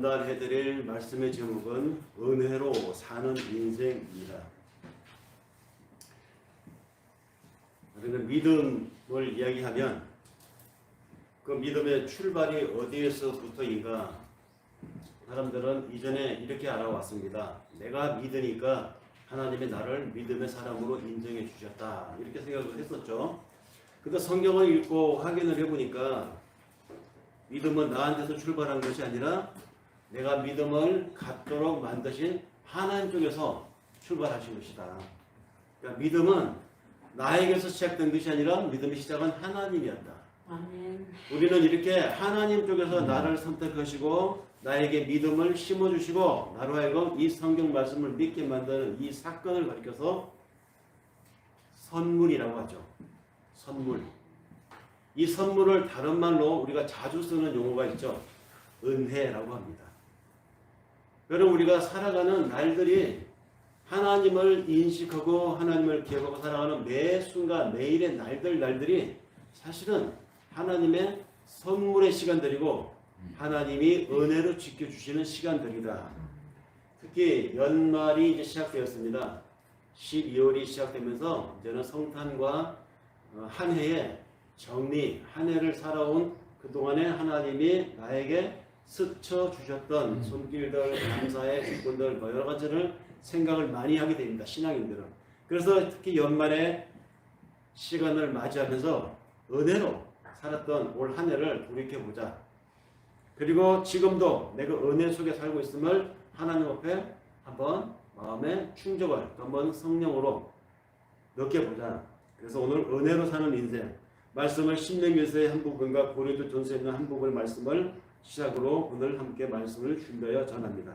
전달해드릴 말씀의 제목은 은혜로 사는 인생입니다. 우리는 믿음을 이야기하면 그 믿음의 출발이 어디에서부터인가 사람들은 이전에 이렇게 알아왔습니다. 내가 믿으니까 하나님이 나를 믿음의 사람으로 인정해 주셨다, 이렇게 생각을 했었죠. 근데 성경을 읽고 확인을 해보니까 믿음은 나한테서 출발한 것이 아니라 내가 믿음을 갖도록 만드신 하나님 쪽에서 출발하신 것이다. 그러니까 믿음은 나에게서 시작된 것이 아니라 믿음의 시작은 하나님이었다. 아멘. 우리는 이렇게 하나님 쪽에서 나를 선택하시고 나에게 믿음을 심어주시고 나로 하여금 이 성경 말씀을 믿게 만드는 이 사건을 가리켜서 선물이라고 하죠. 선물. 이 선물을 다른 말로 우리가 자주 쓰는 용어가 있죠. 은혜라고 합니다. 여러분, 우리가 살아가는 날들이 하나님을 인식하고 하나님을 기억하고 살아가는 매 순간 매일의 날들이 사실은 하나님의 선물의 시간들이고 하나님이 은혜로 지켜주시는 시간들이다. 특히 연말이 이제 시작되었습니다. 12월이 시작되면서 이제는 성탄과 한 해의 정리, 한 해를 살아온 그동안에 하나님이 나에게 스쳐 주셨던 손길들, 감사의 조건들, 여러 가지를 생각을 많이 하게 됩니다. 신앙인들은. 그래서 특히 연말에 시간을 맞이하면서 은혜로 살았던 올 한 해를 돌이켜보자. 그리고 지금도 내가 은혜 속에 살고 있음을 하나님 앞에 한번 마음의 충족을 한번 성령으로 느껴보자. 그래서 오늘 은혜로 사는 인생 말씀을 신명기서의 한 부분과 고린도전서에 있는 한 부분의 말씀을 시작으로 오늘 함께 말씀을 준비하여 전합니다.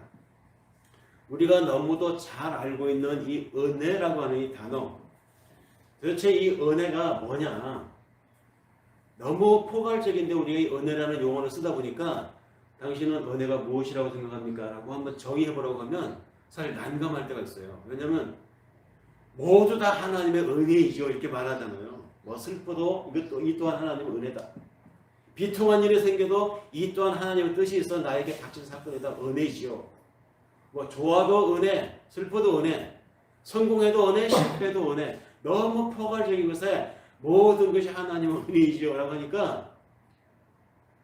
우리가 너무도 잘 알고 있는 이 은혜라고 하는 이 단어, 도대체 이 은혜가 뭐냐? 너무 포괄적인데 우리가 이 은혜라는 용어를 쓰다 보니까 당신은 은혜가 무엇이라고 생각합니까? 라고 한번 정의해보라고 하면 사실 난감할 때가 있어요. 왜냐하면 모두 다 하나님의 은혜이죠, 이렇게 말하잖아요. 뭐 슬퍼도 이 또한 하나님의 은혜다. 비통한 일이 생겨도 이 또한 하나님의 뜻이 있어 나에게 닥친 사건이다, 은혜지요. 뭐 좋아도 은혜, 슬퍼도 은혜, 성공해도 은혜, 실패도 은혜. 너무 포괄적인 것에 모든 것이 하나님의 은혜이지요 라고 하니까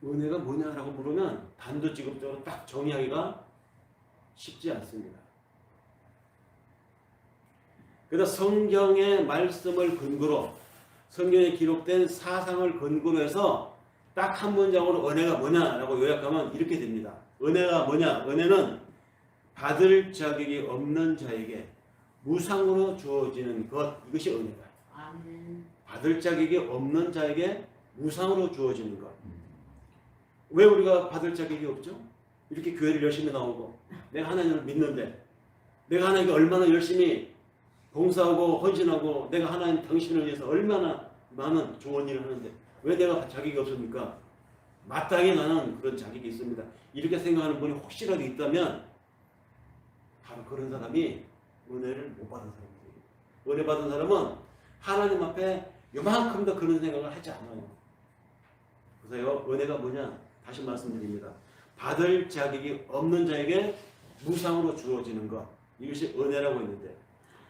은혜가 뭐냐라고 물으면 단도직입적으로 딱 정의하기가 쉽지 않습니다. 그래서 성경의 말씀을 근거로, 성경에 기록된 사상을 근거로 해서 딱 한 문장으로 은혜가 뭐냐라고 요약하면 이렇게 됩니다. 은혜가 뭐냐? 은혜는 받을 자격이 없는 자에게 무상으로 주어지는 것, 이것이 은혜다. 아멘. 받을 자격이 없는 자에게 무상으로 주어지는 것. 왜 우리가 받을 자격이 없죠? 이렇게 교회를 열심히 나오고 내가 하나님을 믿는데, 내가 하나님께 얼마나 열심히 봉사하고 헌신하고 내가 하나님 당신을 위해서 얼마나 많은 좋은 일을 하는데 왜 내가 자격이 없습니까? 마땅히 나는 그런 자격이 있습니다. 이렇게 생각하는 분이 혹시라도 있다면 바로 그런 사람이 은혜를 못 받은 사람이에요. 은혜 받은 사람은 하나님 앞에 요만큼 더 그런 생각을 하지 않아요. 그래서요, 은혜가 뭐냐? 다시 말씀드립니다. 받을 자격이 없는 자에게 무상으로 주어지는 것, 이것이 은혜라고 했는데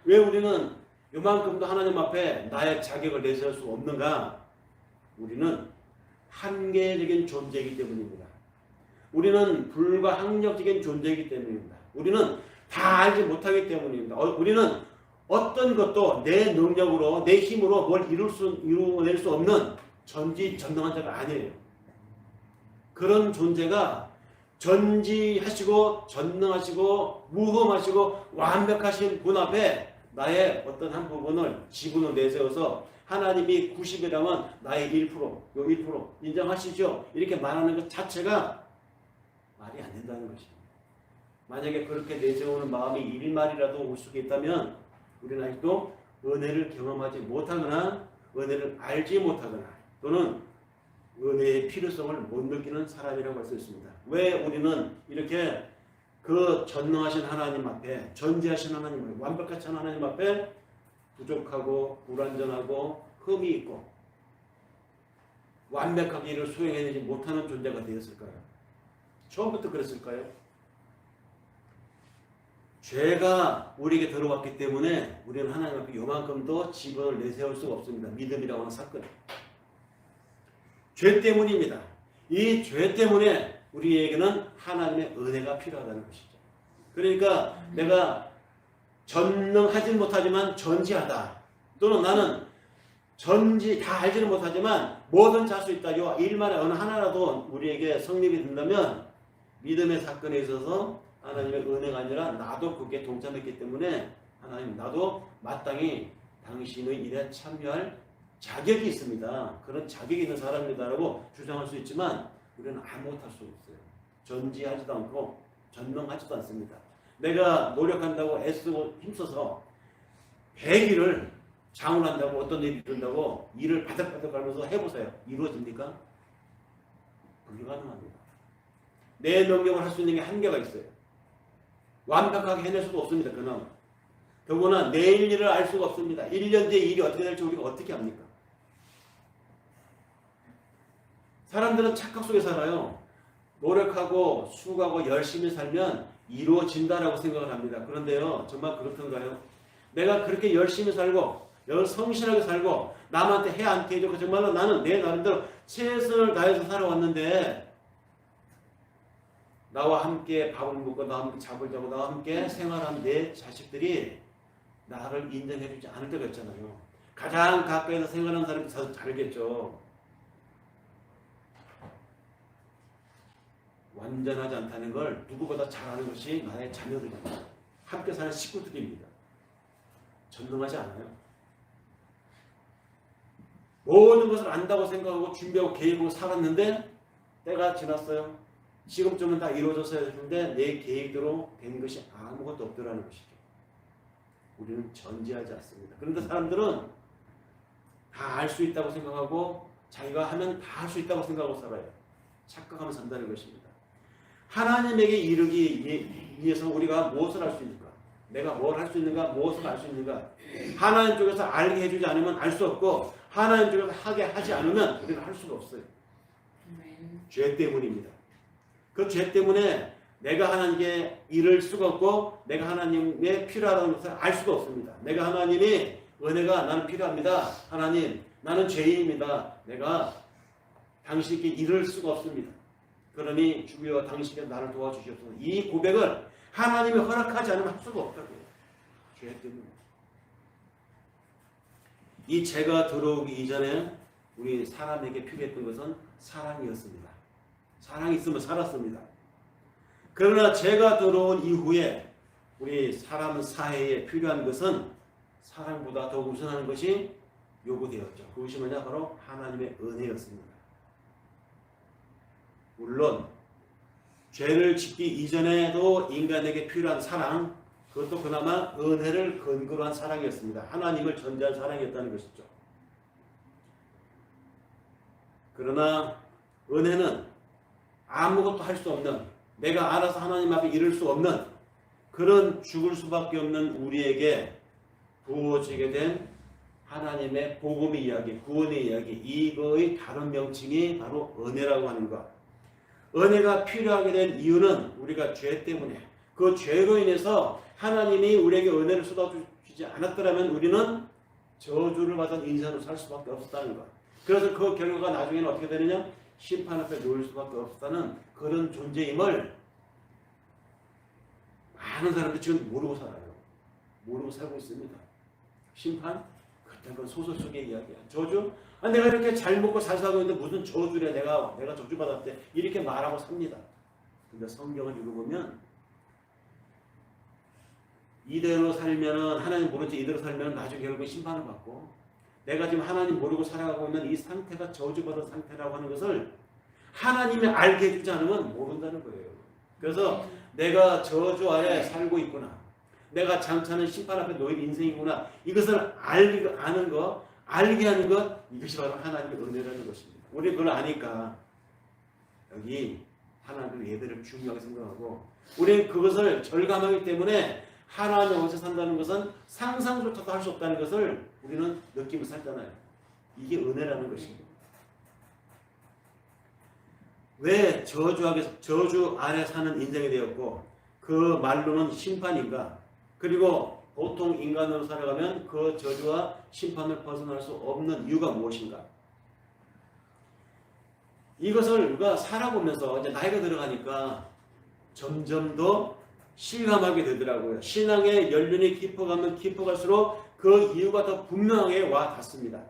왜 우리는 요만큼도 하나님 앞에 나의 자격을 내세울 수 없는가? 우리는 한계적인 존재이기 때문입니다. 우리는 불가항력적인 존재이기 때문입니다. 우리는 다 알지 못하기 때문입니다. 우리는 어떤 것도 내 능력으로, 내 힘으로 뭘 이루어낼 수 없는 전지전능한 자가 아니에요. 그런 존재가 전지하시고 전능하시고 무흠하시고 완벽하신 분 앞에 나의 어떤 한 부분을 지분을 내세워서 하나님이 90이라면 나의 1%, 요 1% 인정하시죠? 이렇게 말하는 것 자체가 말이 안 된다는 것입니다. 만약에 그렇게 내세우는 마음이 1말이라도 우습게 있다면 우리는 아직도 은혜를 경험하지 못하거나 은혜를 알지 못하거나 또는 은혜의 필요성을 못 느끼는 사람이라고 할 수 있습니다. 왜 우리는 이렇게 그 전능하신 하나님 앞에, 전지하신 하나님 앞에, 완벽하신 하나님 앞에 부족하고 불완전하고 흠이 있고 완벽하게 이를 수행해내지 못하는 존재가 되었을까요? 처음부터 그랬을까요? 죄가 우리에게 들어왔기 때문에 우리는 하나님 앞에 요만큼도 직원을 내세울 수가 없습니다. 믿음이라고 하는 사건. 죄 때문입니다. 이 죄 때문에 우리에게는 하나님의 은혜가 필요하다는 것이죠. 그러니까 내가 전능하지 못하지만 전지하다. 또는 나는 전지 다 알지는 못하지만 뭐든지 할 수 있다. 이 일만에 어느 하나라도 우리에게 성립이 된다면 믿음의 사건에 있어서 하나님의 은혜가 아니라 나도 그게 동참했기 때문에 하나님 나도 마땅히 당신의 일에 참여할 자격이 있습니다. 그런 자격이 있는 사람이다라고 주장할 수 있지만 우리는 아무것도 할 수 없어요. 전지하지도 않고 전능하지도 않습니다. 내가 노력한다고 애쓰고 힘써서 100일을 장훈한다고 어떤 일이 이룬다고 일을 바닥바닥 하면서 해보세요. 이루어집니까? 불가능합니다. 내 능력을 할 수 있는 게 한계가 있어요. 완벽하게 해낼 수도 없습니다. 그나마. 더구나 내일 일을 알 수가 없습니다. 1년 뒤에 일이 어떻게 될지 우리가 어떻게 합니까? 사람들은 착각 속에 살아요. 노력하고 수고하고 열심히 살면 이루어진다라고 생각을 합니다. 그런데요, 정말 그렇던가요? 내가 그렇게 열심히 살고 성실하게 살고 남한테 해 안 해주고 정말로 나는 내 나름대로 최선을 다해서 살아왔는데 나와 함께 밥을 먹고 나와 함께 잠을 자고 나와 함께 생활한 내 자식들이 나를 인정해주지 않을 때가 있잖아요. 가장 가까이서 생활하는 사람이 더 다르겠죠. 완전하지 않다는 걸 누구보다 잘 아는 것이 나의 자녀들입니다. 함께 사는 식구들입니다. 전능하지 않아요. 모든 것을 안다고 생각하고 준비하고 계획하고 살았는데 때가 지났어요. 지금쯤은 다 이루어졌어야 했는데 내 계획대로 된 것이 아무것도 없더라는 것이죠. 우리는 전지하지 않습니다. 그런데 사람들은 다 알 수 있다고 생각하고 자기가 하면 다 할 수 있다고 생각하고 살아요. 착각하면 산다는 것입니다. 하나님에게 이르기 위해서 우리가 무엇을 할 수 있는가? 내가 뭘 할 수 있는가? 무엇을 할 수 있는가? 하나님 쪽에서 알게 해주지 않으면 알 수 없고 하나님 쪽에서 하게 하지 않으면 우리는 할 수가 없어요. 죄 때문입니다. 그 죄 때문에 내가 하나님께 이를 수가 없고 내가 하나님의 필요하다는 것을 알 수가 없습니다. 내가 하나님이 은혜가 나는 필요합니다. 하나님 나는 죄인입니다. 내가 당신께 이를 수가 없습니다. 그러니 주여 당신이 나를 도와주시옵소서. 이 고백을 하나님이 허락하지 않으면 할 수가 없다고요. 죄 때문에. 이 죄가 들어오기 이전에 우리 사람에게 필요했던 것은 사랑이었습니다. 사랑이 있으면 살았습니다. 그러나 죄가 들어온 이후에 우리 사람 사회에 필요한 것은 사랑보다 더 우선하는 것이 요구되었죠. 그것이 뭐냐? 바로 하나님의 은혜였습니다. 물론 죄를 짓기 이전에도 인간에게 필요한 사랑, 그것도 그나마 은혜를 근거로 한 사랑이었습니다. 하나님을 전제한 사랑이었다는 것이죠. 그러나 은혜는 아무것도 할 수 없는, 내가 알아서 하나님 앞에 이를 수 없는 그런 죽을 수밖에 없는 우리에게 부어지게 된 하나님의 복음의 이야기, 구원의 이야기, 이거의 다른 명칭이 바로 은혜라고 하는 것. 은혜가 필요하게 된 이유는 우리가 죄 때문에, 그 죄로 인해서 하나님이 우리에게 은혜를 쏟아주지 않았더라면 우리는 저주를 받은 인생으로 살 수밖에 없었다는 것. 그래서 그 결과가 나중에는 어떻게 되느냐? 심판 앞에 놓일 수밖에 없었다는 그런 존재임을 많은 사람들이 지금 모르고 살아요. 모르고 살고 있습니다. 심판? 그건 소설 속의 이야기야. 저주? 내가 이렇게 잘 먹고 잘 살고 있는데 무슨 저주래. 내가 저주받았대. 이렇게 말하고 삽니다. 근데 성경을 읽어보면 이대로 살면은, 하나님 모른 채 이대로 살면 나중에 결국 심판을 받고, 내가 지금 하나님 모르고 살아가고 있는 이 상태가 저주받은 상태라고 하는 것을 하나님이 알게 해주지 않으면 모른다는 거예요. 그래서 내가 저주 아래 살고 있구나, 내가 장차는 심판 앞에 놓인 인생이구나, 이것을 아는 것, 알게 하는 것, 이것이 바로 하나님의 은혜라는 것입니다. 우리 그걸 아니까 여기 하나님의 예배를 중요하게 생각하고, 우리는 그것을 절감하기 때문에 하나님 앞에서 산다는 것은 상상조차도 할 수 없다는 것을 우리는 느끼고 살잖아요. 이게 은혜라는 것입니다. 왜 저주 아래 사는 인생이 되었고, 그 말로는 심판인가? 그리고 보통 인간으로 살아가면 그 저주와 심판을 벗어날 수 없는 이유가 무엇인가? 이것을 우리가 살아보면서 이제 나이가 들어가니까 점점 더 실감하게 되더라고요. 신앙의 연륜이 깊어가면 깊어갈수록 그 이유가 더 분명하게 와 닿습니다.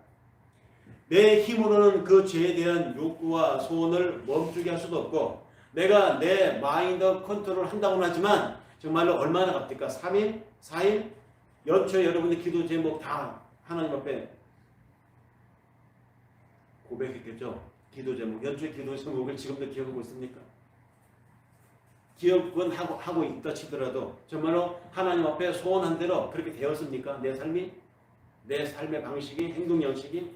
내 힘으로는 그 죄에 대한 욕구와 소원을 멈추게 할 수도 없고, 내가 내 마인드 컨트롤을 한다고는 하지만 정말로 얼마나 갑니까? 3일? 4일? 연초에 여러분의 기도 제목 다 하나님 앞에 고백했겠죠? 기도 제목. 연초에 기도 제목을 지금도 기억하고 있습니까? 기억은 하고 있다 치더라도 정말로 하나님 앞에 소원한 대로 그렇게 되었습니까? 내 삶이? 내 삶의 방식이? 행동 양식이?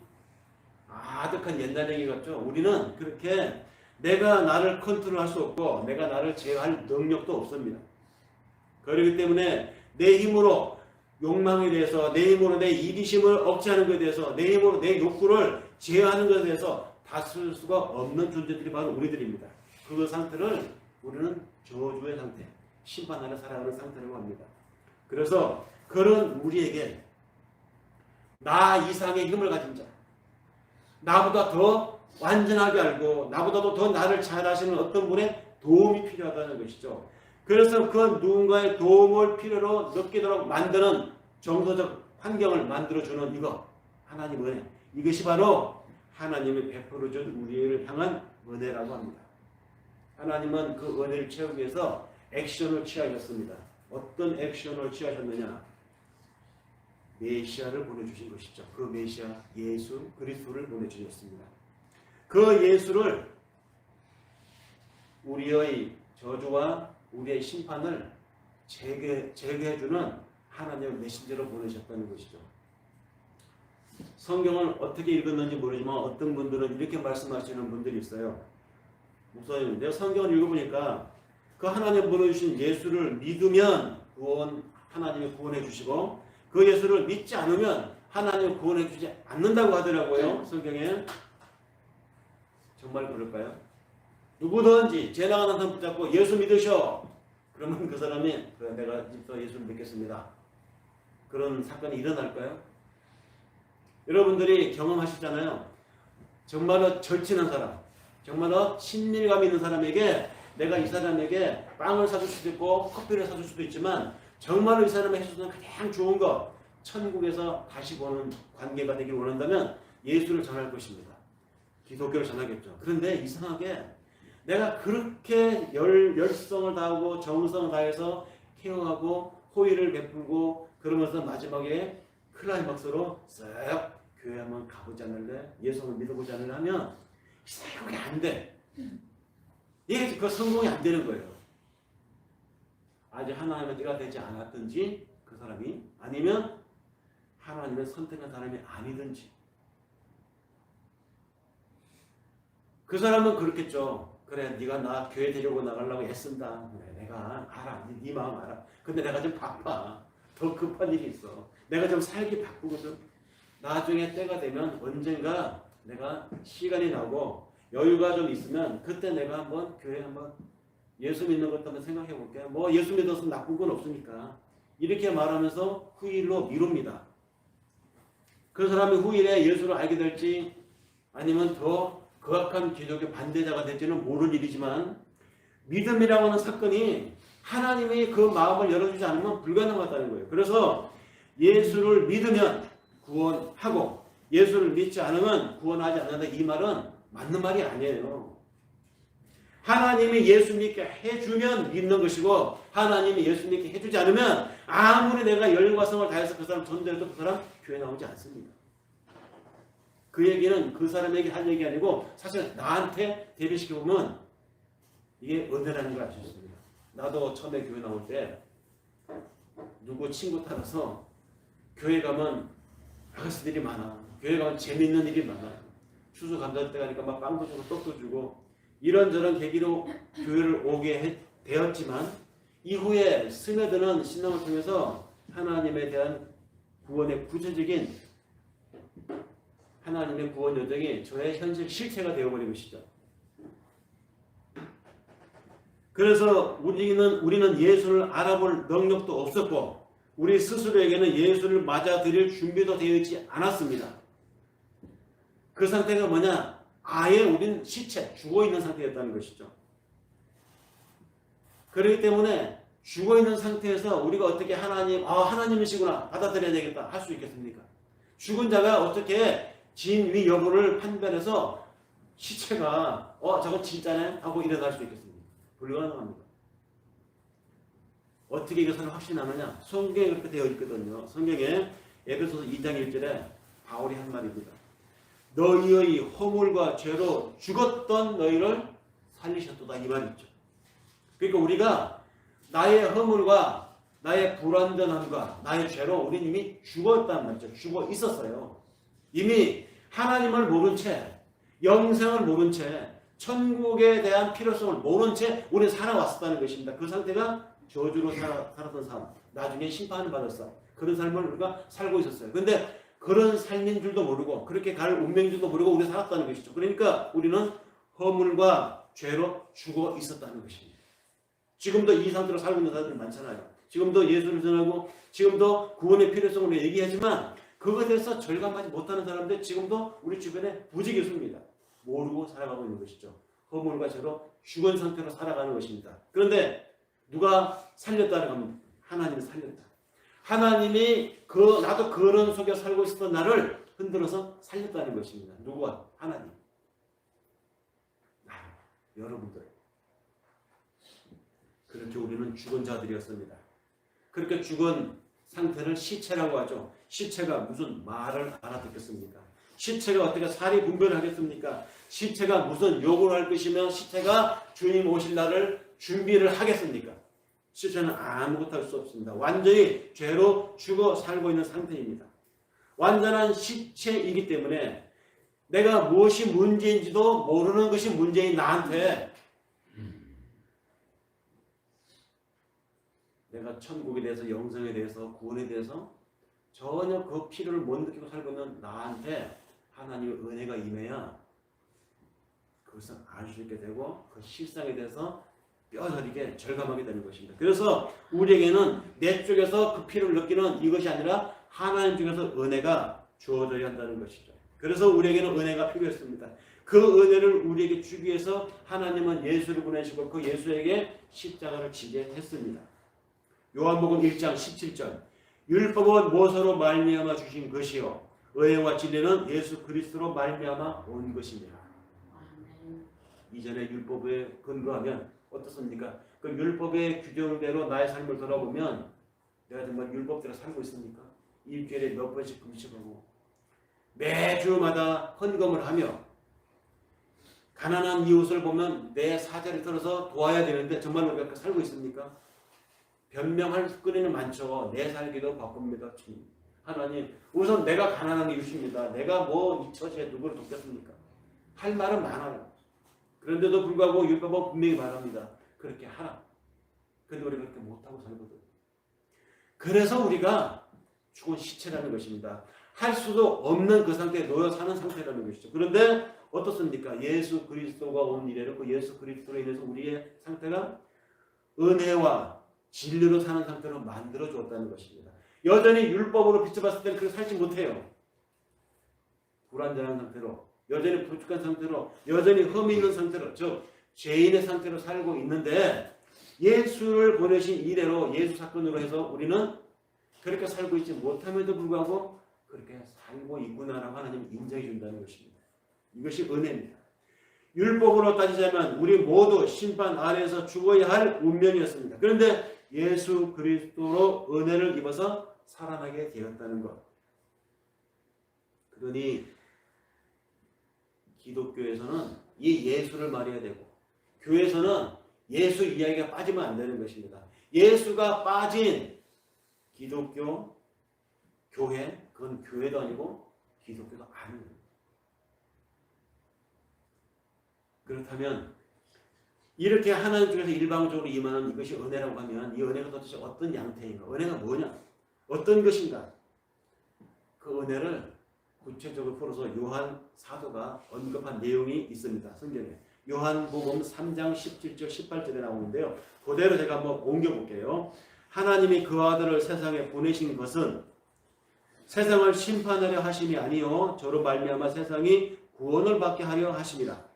아득한 옛날 얘기 같죠? 우리는 그렇게 내가 나를 컨트롤할 수 없고 내가 나를 제어할 능력도 없습니다. 그렇기 때문에 내 힘으로 욕망에 대해서, 내 힘으로 내 이기심을 억제하는 것에 대해서, 내 힘으로 내 욕구를 제어하는 것에 대해서 다쓸 수가 없는 존재들이 바로 우리들입니다. 그 상태를 우리는 저주의 상태, 심판 아래 살아가는 상태라고 합니다. 그래서 그런 우리에게 나 이상의 힘을 가진 자, 나보다 더 완전하게 알고 나보다도 더 나를 잘 아시는 어떤 분의 도움이 필요하다는 것이죠. 그래서 그 누군가의 도움을 필요로 느끼도록 만드는 정서적 환경을 만들어주는 이거, 하나님 은혜. 이것이 바로 하나님이 베풀어준 우리를 향한 은혜라고 합니다. 하나님은 그 은혜를 채우기 위해서 액션을 취하셨습니다. 어떤 액션을 취하셨느냐? 메시아를 보내주신 것이죠. 그 메시아 예수 그리스도를 보내주셨습니다. 그 예수를 우리의 저주와 우리의 심판을 제거해주는 하나님의 메신저로 보내셨다는 것이죠. 성경을 어떻게 읽었는지 모르지만 어떤 분들은 이렇게 말씀하시는 분들이 있어요. 목사님, 내가 성경을 읽어보니까 그 하나님 보내주신 예수를 믿으면 하나님이 구원해 주시고 그 예수를 믿지 않으면 하나님이 구원해 주지 않는다고 하더라고요. 성경에. 정말 그럴까요? 누구든지 죄 나가는 사람 붙잡고 예수 믿으셔. 그러면 그 사람이 그래, 내가 이제부터 예수를 믿겠습니다. 그런 사건이 일어날까요? 여러분들이 경험하시잖아요. 정말로 절친한 사람, 정말로 친밀감 있는 사람에게 내가 이 사람에게 빵을 사줄 수도 있고 커피를 사줄 수도 있지만 정말로 이 사람이 해주는 가장 좋은 것, 천국에서 다시 보는 관계가 되길 원한다면 예수를 전할 것입니다. 기독교를 전하겠죠. 그런데 이상하게 내가 그렇게 열성을 다하고 정성을 다해서 케어하고 호의를 베풀고 그러면서 마지막에 클라이막스로 쓱 교회 한번 가보지 않을래? 예수 한번 믿어보지 않을래? 하면 그게 안 돼. 이게 그 성공이 안 되는 거예요. 아직 하나님의 때가 되지 않았든지 그 사람이, 아니면 하나님의 선택한 사람이 아니든지. 그 사람은 그렇겠죠. 그래, 네가 나 교회 데리고 나가려고 애쓴다. 그래, 내가 알아. 네 마음 알아. 근데 내가 좀 바빠. 더 급한 일이 있어. 내가 좀 살기 바쁘거든. 나중에 때가 되면 언젠가 내가 시간이 나고 여유가 좀 있으면 그때 내가 한번 교회 한번 예수 믿는 것도 한번 생각해 볼게. 뭐 예수 믿어서 나쁜 건 없으니까. 이렇게 말하면서 후일로 미룹니다. 그 사람이 후일에 예수를 알게 될지 아니면 더 거악한 기독교 반대자가 될지는 모를 일이지만 믿음이라고 하는 사건이 하나님이 그 마음을 열어주지 않으면 불가능하다는 거예요. 그래서 예수를 믿으면 구원하고 예수를 믿지 않으면 구원하지 않는다. 이 말은 맞는 말이 아니에요. 하나님이 예수 믿게 해주면 믿는 것이고 하나님이 예수 믿게 해주지 않으면 아무리 내가 열과 성을 다해서 그 사람 전도해도 그 사람 교회 나오지 않습니다. 그 얘기는 그 사람에게 할 얘기 아니고 사실 나한테 대비시켜보면 이게 은혜라는 걸 알 수 있습니다. 나도 처음에 교회 나올 때 누구 친구 따라서 교회 가면 아가씨들이 많아. 교회 가면 재밌는 일이 많아. 추수감사절 때 가니까 막 빵도 주고 떡도 주고 이런저런 계기로 교회를 오게 되었지만 이후에 스며드는 신앙을 통해서 하나님에 대한 구원의 구체적인 하나님의 구원 여정이 저의 현실 실체가 되어버린 것이죠. 그래서 우리는 예수를 알아볼 능력도 없었고 우리 스스로에게는 예수를 맞아들일 준비도 되어 있지 않았습니다. 그 상태가 뭐냐? 아예 우리는 시체, 죽어있는 상태였다는 것이죠. 그렇기 때문에 죽어있는 상태에서 우리가 어떻게 하나님이시구나 받아들여야 되겠다 할 수 있겠습니까? 죽은 자가 어떻게 진위 여부를 판별해서 시체가 저건 진짜네 하고 일어날 수 있겠습니까? 불가능합니다. 어떻게 이것을 확신하느냐? 성경에 그렇게 되어 있거든요. 성경에 에베소서 2장 1절에 바울이 한 말입니다. 너희의 허물과 죄로 죽었던 너희를 살리셨도다 이 말이죠. 그러니까 우리가 나의 허물과 나의 불완전함과 나의 죄로 우리는 이미 죽었단 말이죠. 죽어 있었어요. 이미 하나님을 모른 채 영생을 모른 채 천국에 대한 필요성을 모른 채 우리는 살아왔었다는 것입니다. 그 상태가 저주로 살았던 삶, 나중에 심판을 받았어. 그런 삶을 우리가 살고 있었어요. 근데 그런 삶인 줄도 모르고 그렇게 갈 운명인 줄도 모르고 우리가 살았다는 것이죠. 그러니까 우리는 허물과 죄로 죽어 있었다는 것입니다. 지금도 이 상태로 살고 있는 사람들이 많잖아요. 지금도 예수를 전하고 지금도 구원의 필요성을 얘기하지만 그것에 대해서 절감하지 못하는 사람들 지금도 우리 주변에 무지개수입니다. 모르고 살아가고 있는 것이죠. 허물과 죄로 죽은 상태로 살아가는 것입니다. 그런데 누가 살렸다는 겁니다. 하나님이 살렸다. 하나님이 나도 그런 속에 살고 있었던 나를 흔들어서 살렸다는 것입니다. 누구와? 하나님. 여러분들. 그렇게 우리는 죽은 자들이었습니다. 그렇게 죽은 상태를 시체라고 하죠. 시체가 무슨 말을 알아듣겠습니까? 시체가 어떻게 사리 분별을 하겠습니까? 시체가 무슨 욕을 할 것이며 시체가 주님 오실 날을 준비를 하겠습니까? 시체는 아무것도 할 수 없습니다. 완전히 죄로 죽어 살고 있는 상태입니다. 완전한 시체이기 때문에 내가 무엇이 문제인지도 모르는 것이 문제인 나한테 내가 천국에 대해서 영생에 대해서 구원에 대해서 전혀 그 필요를 못 느끼고 살고 있는 나한테 하나님의 은혜가 임해야 그것을 알 수 있게 되고 그 실상에 대해서 뼈저리게 절감하게 되는 것입니다. 그래서 우리에게는 내 쪽에서 그 필요를 느끼는 이것이 아니라 하나님 쪽에서 은혜가 주어져야 한다는 것이죠. 그래서 우리에게는 은혜가 필요했습니다. 그 은혜를 우리에게 주기 위해서 하나님은 예수를 보내시고 그 예수에게 십자가를 지게 했습니다. 요한복음 1장 17절 율법은 모세로 말미암아 주신 것이요 은혜와 진리는 예수 그리스도로 말미암아 온 것입니다. 이전에 율법에 근거하면 어떻습니까? 그 율법의 규정대로 나의 삶을 돌아보면 내가 정말 율법대로 살고 있습니까? 일주일에 몇 번씩 금식하고 매주마다 헌금을 하며 가난한 이웃을 보면 내 사자를 들어서 도와야 되는데 정말로 그렇게 살고 있습니까? 변명할 거리는 많죠. 내 살기도 바쁩니다. 하나님 우선 내가 가난한 이웃입니다. 내가 이 처지에 누구를 돕겠습니까? 할 말은 많아요. 그런데도 불구하고 율법은 분명히 말합니다. 그렇게 하라. 그런데 우리가 그렇게 못하고 살거든. 그래서 우리가 죽은 시체라는 것입니다. 할 수도 없는 그 상태에 놓여 사는 상태라는 것이죠. 그런데 어떻습니까? 예수 그리스도가 온 이래로 그 예수 그리스도로 인해서 우리의 상태가 은혜와 진리로 사는 상태로 만들어 주었다는 것입니다. 여전히 율법으로 비춰봤을 때는 그렇게 살지 못해요. 불완전한 상태로, 여전히 부족한 상태로, 여전히 흠이 있는 상태로, 즉 죄인의 상태로 살고 있는데 예수를 보내신 이래로 예수 사건으로 해서 우리는 그렇게 살고 있지 못함에도 불구하고 그렇게 살고 있구나라고 하나님이 인정해 준다는 것입니다. 이것이 은혜입니다. 율법으로 따지자면 우리 모두 심판 아래에서 죽어야 할 운명이었습니다. 그런데 예수 그리스도로 은혜를 입어서 살아나게 되었다는 것. 그러니 기독교에서는 이 예수를 말해야 되고 교회에서는 예수 이야기가 빠지면 안 되는 것입니다. 예수가 빠진 기독교, 교회, 그건 교회도 아니고 기독교도 아닙니다. 그렇다면 이렇게 하나님 쪽에서 일방적으로 임하는 이것이 은혜라고 하면 이 은혜가 도대체 어떤 양태인가? 은혜가 뭐냐? 어떤 것인가? 그 은혜를 구체적으로 풀어서 요한 사도가 언급한 내용이 있습니다. 성경에. 요한복음 3장 17절 18절에 나오는데요. 그대로 제가 한번 옮겨볼게요. 하나님이 그 아들을 세상에 보내신 것은 세상을 심판하려 하심이 아니요 저로 말미암아 세상이 구원을 받게 하려 하심이라.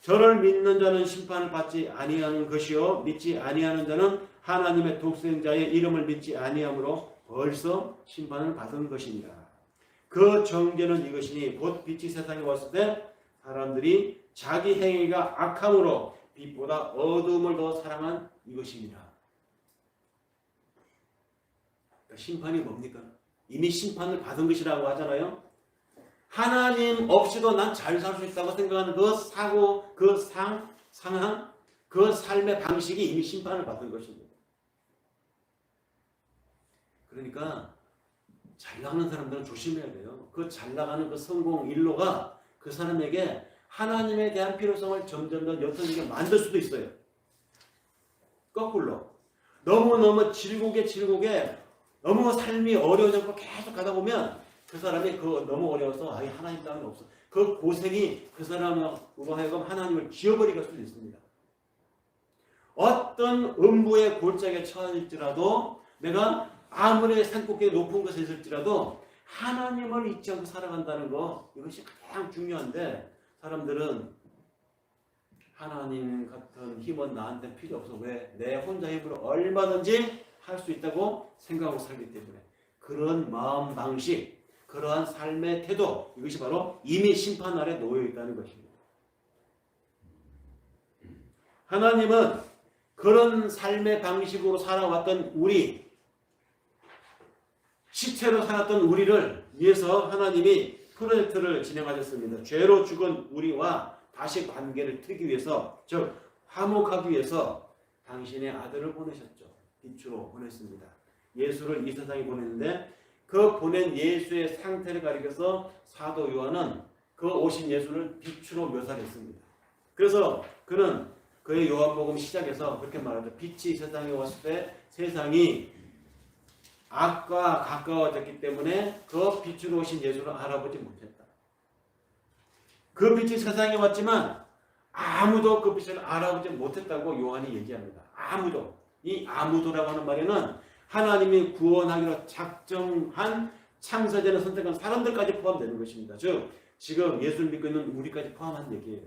저를 믿는 자는 심판을 받지 아니하는 것이요 믿지 아니하는 자는 하나님의 독생자의 이름을 믿지 아니하므로 벌써 심판을 받은 것이니라. 그 정죄는 이것이니 곧 빛이 세상에 왔을 때 사람들이 자기 행위가 악함으로 빛보다 어두움을 더 사랑한 이것입니다. 그러니까 심판이 뭡니까? 이미 심판을 받은 것이라고 하잖아요. 하나님 없이도 난 잘 살 수 있다고 생각하는 그 사고, 그 상황, 그 삶의 방식이 이미 심판을 받은 것입니다. 그러니까 잘 나가는 사람들은 조심해야 돼요. 그 잘 나가는 그 성공 일로가 그 사람에게 하나님에 대한 필요성을 점점 더 옅어지게 만들 수도 있어요. 거꾸로 너무너무 질곡에 너무 삶이 어려워져서 계속 가다 보면 그 사람이 그 너무 어려워서 하나님 따윈 없어. 그 고생이 그 사람으로 하여금 하나님을 지워버리게 할 수도 있습니다. 어떤 음부의 골짜기에 처할지라도 내가 아무리 산꼭대기 높은 곳에 있을지라도 하나님을 잊지 않고 살아간다는 거, 이것이 가장 중요한데 사람들은 하나님 같은 힘은 나한테 필요 없어. 왜? 내 혼자 힘으로 얼마든지 할 수 있다고 생각하고 살기 때문에 그런 마음 방식, 그러한 삶의 태도, 이것이 바로 이미 심판 아래 놓여 있다는 것입니다. 하나님은 그런 삶의 방식으로 살아왔던 우리, 시체로 살았던 우리를 위해서 하나님이 프로젝트를 진행하셨습니다. 죄로 죽은 우리와 다시 관계를 트기 위해서, 즉 화목하기 위해서 당신의 아들을 보내셨죠. 빛으로 보냈습니다. 예수를 이 세상에 보냈는데 그 보낸 예수의 상태를 가리켜서 사도 요한은 그 오신 예수를 빛으로 묘사했습니다. 그래서 그는 그의 요한복음 시작에서 그렇게 말하죠. 빛이 세상에 왔을 때 세상이 악과 가까워졌기 때문에 그 빛으로 오신 예수를 알아보지 못했다. 그 빛이 세상에 왔지만 아무도 그 빛을 알아보지 못했다고 요한이 얘기합니다. 아무도. 이 아무도라고 하는 말에는 하나님이 구원하기로 작정한 창세전에 선택한 사람들까지 포함되는 것입니다. 즉 지금 예수를 믿고 있는 우리까지 포함한 얘기예요.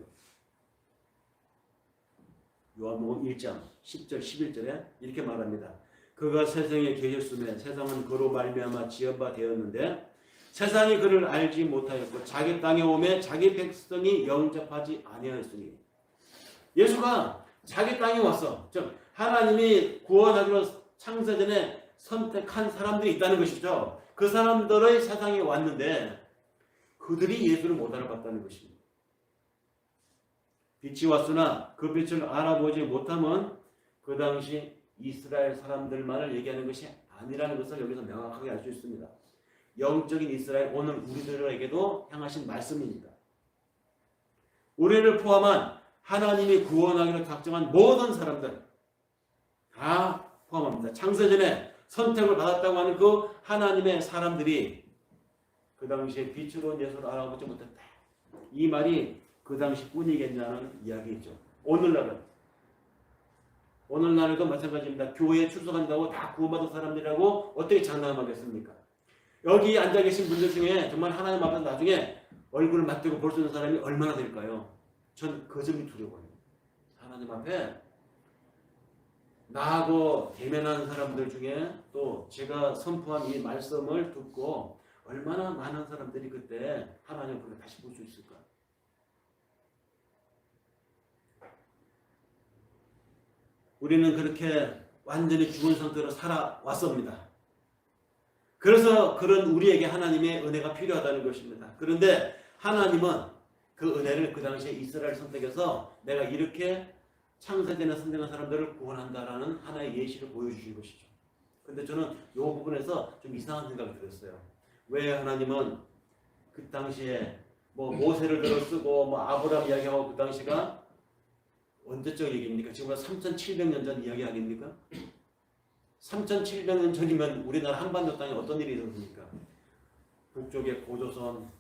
요한복음 1장 10절 11절에 이렇게 말합니다. 그가 세상에 계셨음에 세상은 그로 말미암아 지은 바 되었는데 세상이 그를 알지 못하였고 자기 땅에 오매 자기 백성이 영접하지 아니하였으니. 예수가 자기 땅에 왔어. 즉 하나님이 구원하기로 창세전에 선택한 사람들이 있다는 것이죠. 그 사람들의 세상에 왔는데 그들이 예수를 못 알아봤다는 것입니다. 빛이 왔으나 그 빛을 알아보지 못하면 그 당시 이스라엘 사람들만을 얘기하는 것이 아니라는 것을 여기서 명확하게 알 수 있습니다. 영적인 이스라엘, 오늘 우리들에게도 향하신 말씀입니다. 우리를 포함한 하나님이 구원하기로 작정한 모든 사람들 다 포함합니다. 창세전에 선택을 받았다고 하는 그 하나님의 사람들이 그 당시에 빛으로 온 예수를 알아보지 못했다. 이 말이 그 당시 뿐이겠냐는 이야기죠. 오늘날에도 마찬가지입니다. 교회에 출석한다고 다 구원받은 사람들이라고 어떻게 장담하겠습니까? 여기 앉아 계신 분들 중에 정말 하나님 앞에 나중에 얼굴을 맞대고 볼 수 있는 사람이 얼마나 될까요? 전 그 점이 두려워요. 하나님 앞에 나하고 대면하는 사람들 중에 또 제가 선포한 이 말씀을 듣고 얼마나 많은 사람들이 그때 하나님 앞에 다시 볼 수 있을까? 우리는 그렇게 완전히 죽은 상태로 살아왔습니다. 그래서 그런 우리에게 하나님의 은혜가 필요하다는 것입니다. 그런데 하나님은 그 은혜를 그 당시에 이스라엘 선택해서 내가 이렇게 창세전에 선택한 사람들을 구원한다라는 하나의 예시를 보여주신 것이죠. 근데 저는 이 부분에서 좀 이상한 생각이 들었어요. 왜 하나님은 그 당시에 모세를 들어 쓰고 아브라함 이야기하고 그 당시가 언제적 얘기입니까? 지금보다 3,700년 전 이야기 아닙니까? 3,700년 전이면 우리나라 한반도 땅에 어떤 일이 있었습니까? 북쪽에 고조선,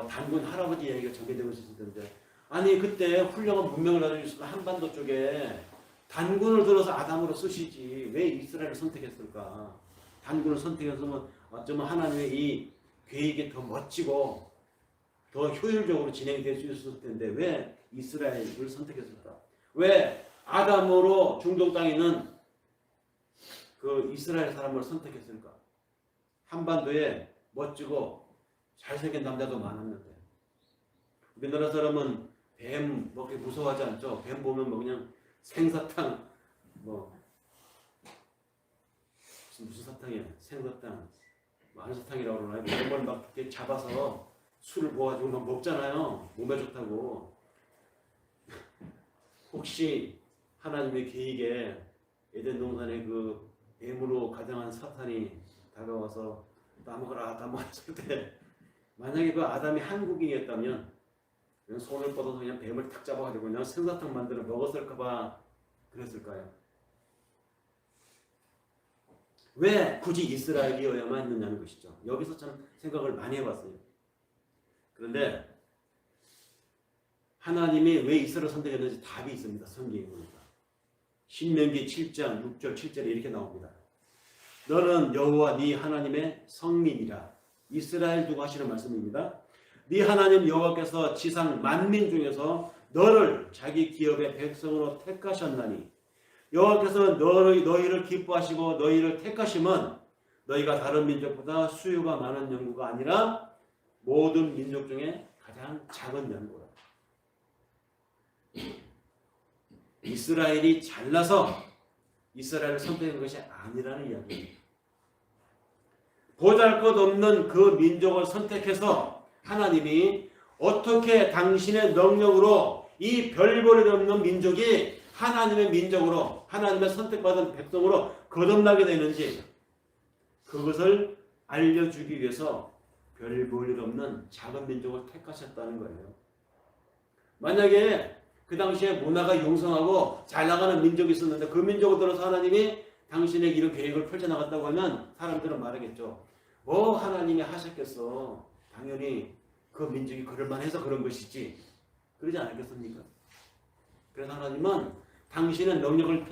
단군 할아버지 이야기가 전개되고 있었을 텐데 아니 그때 훌륭한 문명을 가지고 있었던 한반도 쪽에 단군을 들어서 아담으로 쓰시지 왜 이스라엘을 선택했을까? 단군을 선택했으면 어쩌면 하나님의 이 계획이 더 멋지고 더 효율적으로 진행될 수 있었을 텐데 왜 이스라엘을 선택했을까? 왜 아담으로 중동 땅에 있는 그 이스라엘 사람을 선택했을까? 한반도에 멋지고 잘생긴 남자도 많았는데 우리나라 사람은 뱀 먹기 무서워하지 않죠? 뱀 보면 뭐 그냥 생사탕 뭐 무슨 사탕이야? 생사탕 뭐 한사탕이라고 그러나요? 뱀을 막 이렇게 잡아서 술을 부어가지고 막 먹잖아요. 몸에 좋다고. 혹시 하나님의 계획에 에덴 동산에 그 뱀으로 가장한 사탄이 다가와서 따먹어라 했을 때 만약에 그 아담이 한국인이었다면 그냥 손을 뻗어서 그냥 뱀을 탁 잡아가지고 그냥 생사탕 만들어 먹었을까봐 그랬을까요? 왜 굳이 이스라엘이어야만 했느냐는 것이죠. 여기서 참 생각을 많이 해봤어요. 그런데 하나님이 왜 이스라엘을 선택했는지 답이 있습니다. 성경에 보니까. 신명기 7장 6절 7절에 이렇게 나옵니다. 너는 여호와 네 하나님의 성민이라. 이스라엘 두고 하시는 말씀입니다. 네 하나님 여호와께서 지상 만민 중에서 너를 자기 기업의 백성으로 택하셨나니 여호와께서 너희를 기뻐하시고 너희를 택하심은 너희가 다른 민족보다 수요가 많은 연고가 아니라 모든 민족 중에 가장 작은 연고라. 이스라엘이 잘나서 이스라엘을 선택한 것이 아니라는 이야기입니다. 보잘것없는 그 민족을 선택해서 하나님이 어떻게 당신의 능력으로 이 별볼일 없는 민족이 하나님의 민족으로 하나님의 선택받은 백성으로 거듭나게 되는지 그것을 알려주기 위해서 별볼일 없는 작은 민족을 택하셨다는 거예요. 만약에 그 당시에 문화가 용성하고 잘 나가는 민족이 있었는데 그 민족을 들어서 하나님이 당신의 이런 계획을 펼쳐나갔다고 하면 사람들은 말하겠죠. 뭐 하나님이 하셨겠어. 당연히 그 민족이 그럴만해서 그런 것이지. 그러지 않았겠습니까? 그래서 하나님은 당신의 능력을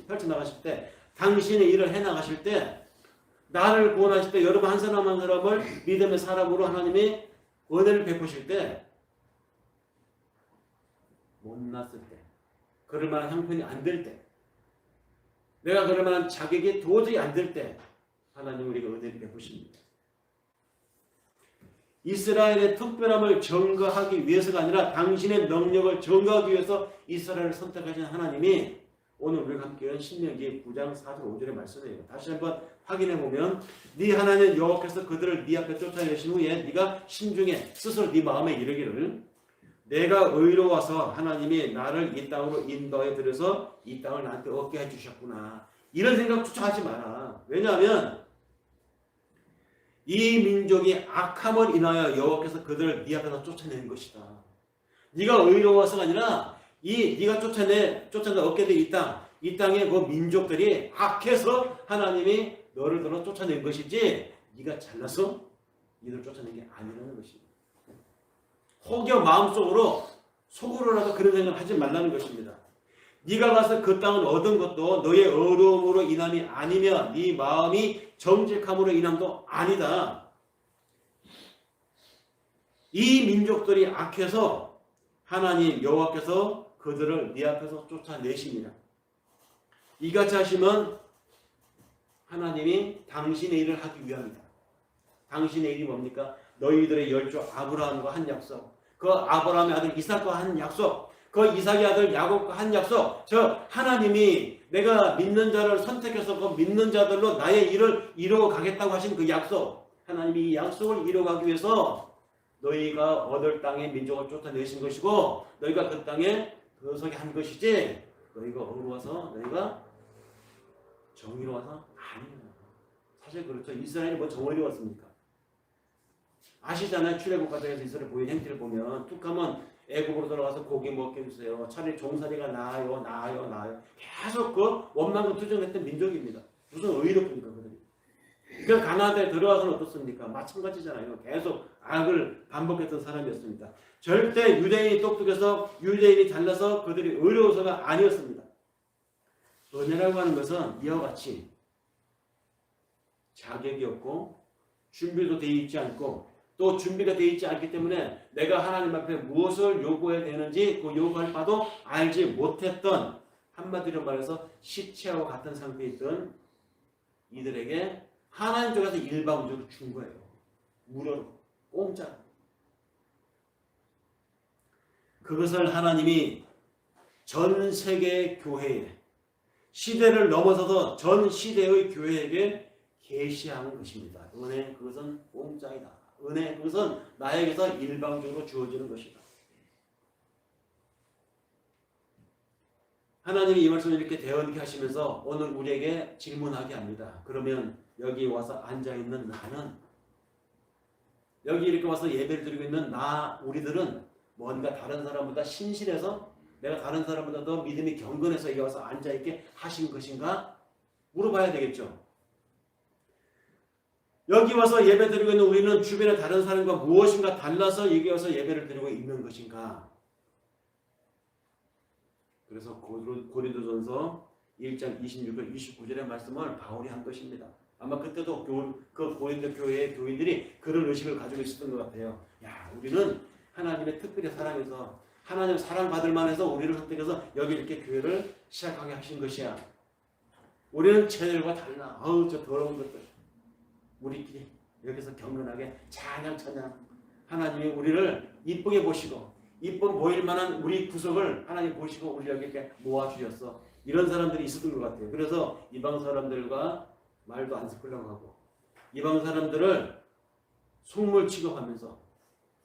펼쳐나가실 때 당신의 일을 해나가실 때 나를 구원하실 때 여러분 한 사람 한 사람을 믿음의 사람으로 하나님이 은혜를 베푸실 때 못났을 때 그럴 만한 형편이 안 될 때 내가 그럴 만한 자격이 도저히 안 될 때 하나님 우리가 은혜를 베푸십니다. 이스라엘의 특별함을 증거하기 위해서가 아니라 당신의 능력을 증거하기 위해서 이스라엘을 선택하신 하나님이 오늘 우리가 함께 한 신명기 9장 4절 5절의 말씀이에요. 다시 한번 확인해 보면 네 하나님 여호와께서 그들을 네 앞에 쫓아내신 후에 네가 신중에 스스로 네 마음에 이르기를 내가 의로워서 하나님이 나를 이 땅으로 인도해 들여서 이 땅을 나한테 얻게 해주셨구나. 이런 생각조차 하지 마라. 왜냐하면 이 민족이 악함을 인하여 여호와께서 그들을 네 앞에서 쫓아낸 것이다. 네가 의로워서가 아니라 네가 쫓아내 얻게 된 이 땅의 그 민족들이 악해서 하나님이 너를 들어 쫓아낸 것이지 네가 잘나서 이들을 쫓아낸 게 아니라는 것입니다. 혹여 마음속으로 속으로라도 그런 생각을 하지 말라는 것입니다. 네가 가서 그 땅을 얻은 것도 너의 어려움으로 인함이 아니며 네 마음이 정직함으로 인함도 아니다. 이 민족들이 악해서 하나님 여호와께서 그들을 네 앞에서 쫓아내십니다. 이같이 하시면 하나님이 당신의 일을 하기 위함이다. 당신의 일이 뭡니까? 너희들의 열조 아브라함과 한 약속, 그 아브라함의 아들 이삭과 한 약속, 그 이삭의 아들 야곱과 한 약속, 저 하나님이 내가 믿는 자를 선택해서 그 믿는 자들로 나의 일을 이루어 가겠다고 하신 그 약속, 하나님이 이 약속을 이루어가기 위해서 너희가 얻을 땅의 민족을 쫓아내신 것이고 너희가 그 땅에 들어서게 한 것이지 너희가 어려워서 너희가 정의로워서 아니에요. 사실 그렇죠. 이스라엘이 뭐 정의로웠습니까? 아시잖아요. 출애굽 과정에서 이스라엘 보인 행태를 보면 툭하면 애굽으로 들어가서 고기 먹게 해주세요. 차라리 종살이가 나아요. 계속 그 원망과 투정했던 민족입니다. 무슨 의롭습니까 그들이? 그 가나안 땅에 들어와서는 어떻습니까? 마찬가지잖아요. 계속 악을 반복했던 사람이었습니다. 절대 유대인이 똑똑해서 유대인이 잘나서 그들이 어려워서가 아니었습니다. 은혜라고 하는 것은 이와 같이 자격이 없고 준비도 되어 있지 않고 또 준비가 되어 있지 않기 때문에 내가 하나님 앞에 무엇을 요구해야 되는지 그 요구할 바도 알지 못했던, 한마디로 말해서 시체와 같은 상태에 있던 이들에게 하나님 쪽에서 일방적으로 준 거예요. 무료로, 공짜로. 그것을 하나님이 전 세계 교회에, 시대를 넘어서서 전 시대의 교회에게 계시하는 것입니다. 은혜, 그것은 공짜이다. 은혜, 그것은 나에게서 일방적으로 주어지는 것이다. 하나님이 이 말씀을 이렇게 대언케 하시면서 오늘 우리에게 질문하게 합니다. 그러면 여기 와서 앉아있는 나는, 여기 이렇게 와서 예배를 드리고 있는 우리들은 뭔가 다른 사람보다 신실해서, 내가 다른 사람보다 더 믿음이 경건해서 여기 와서 앉아있게 하신 것인가? 물어봐야 되겠죠. 여기 와서 예배 드리고 있는 우리는 주변의 다른 사람과 무엇인가 달라서 여기 와서 예배를 드리고 있는 것인가? 그래서 고린도전서 1장 26절 29절의 말씀을 바울이 한 것입니다. 아마 그때도 그 고린도 교회의 교인들이 그런 의식을 가지고 있었던 것 같아요. 야, 우리는 하나님의 특별히 사랑해서 하나님 사랑받을 만해서 우리를 선택해서 여기 이렇게 교회를 시작하게 하신 것이야. 우리는 쟤들과 달라. 저 더러운 것들. 우리끼리 여기서 경건하게 찬양 하나님이 우리를 이쁘게 보시고 이쁜 보일 만한 우리 구석을 하나님 보시고 우리 여기 이렇게 모아주셨어. 이런 사람들이 있었던 것 같아요. 그래서 이방 사람들과 말도 안 섞으려고 하고 이방 사람들을 속물 취급하면서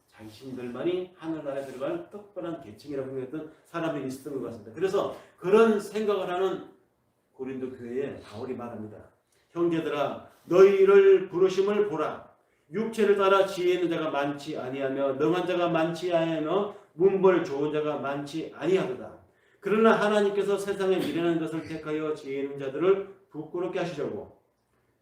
자신들만이 하늘나라에 들어갈 특별한 계층이라고 생각했던 사람들이 있었던 것 같습니다. 그래서 그런 생각을 하는 고린도 교회에 바울이 말합니다. 형제들아, 너희를 부르심을 보라. 육체를 따라 지혜 있는 자가 많지 아니하며 능한 자가 많지 아니하며 문벌 좋은 자가 많지 아니하도다. 그러나 하나님께서 세상에 미련한 것을 택하여 지혜 있는 자들을 부끄럽게 하시려고